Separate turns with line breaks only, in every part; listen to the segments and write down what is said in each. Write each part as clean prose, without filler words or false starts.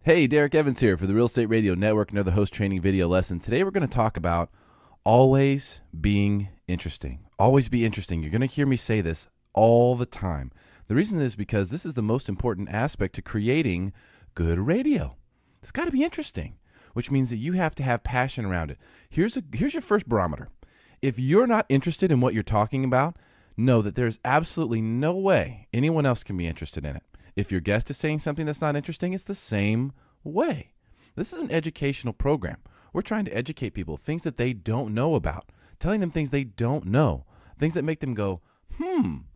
Hey, Derek Evans here for the Real Estate Radio Network, another host training video lesson. Today we're going to talk about always being interesting. Always be interesting. You're going to hear me say this all the time. The reason is because this is the most important aspect to creating good radio. It's got to be interesting, which means that you have to have passion around it. Here's your first barometer. If you're not interested in what you're talking about, know that there's absolutely no way anyone else can be interested in it. If your guest is saying something that's not interesting, it's the same way. This is an educational program. We're trying to educate people, things that they don't know about, telling them things they don't know, things that make them go,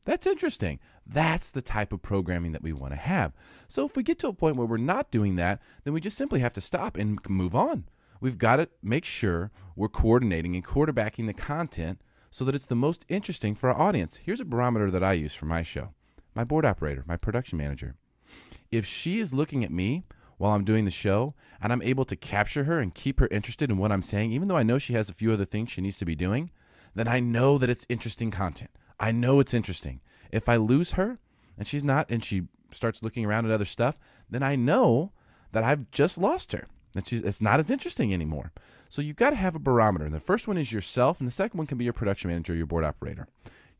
that's interesting. That's the type of programming that we want to have. So if we get to a point where we're not doing that, then we just simply have to stop and move on. We've got to make sure we're coordinating and quarterbacking the content so that it's the most interesting for our audience. Here's a barometer that I use for my show. My board operator, my production manager. If she is looking at me while I'm doing the show and I'm able to capture her and keep her interested in what I'm saying, even though I know she has a few other things she needs to be doing, then I know that it's interesting content. I know it's interesting. If I lose her and she's not, and she starts looking around at other stuff, then I know that I've just lost her. That it's not as interesting anymore. So you've got to have a barometer. And the first one is yourself, and the second one can be your production manager, your board operator.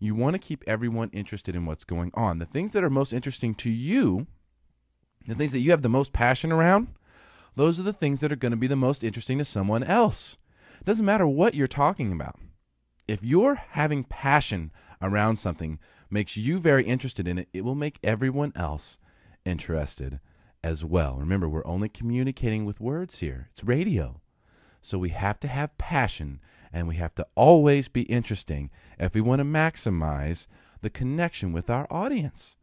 You want to keep everyone interested in what's going on. The things that are most interesting to you, the things that you have the most passion around, those are the things that are going to be the most interesting to someone else. It doesn't matter what you're talking about. If you're having passion around something, makes you very interested in it, it will make everyone else interested as well. Remember, we're only communicating with words here. It's radio. So we have to have passion, and we have to always be interesting if we want to maximize the connection with our audience.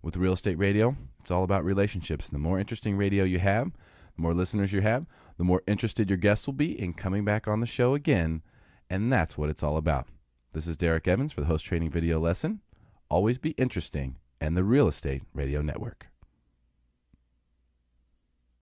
With Real Estate Radio, it's all about relationships. The more interesting radio you have, the more listeners you have, the more interested your guests will be in coming back on the show again, and that's what it's all about. This is Derek Evans for the Host Training Video Lesson. Always be interesting, and the Real Estate Radio Network.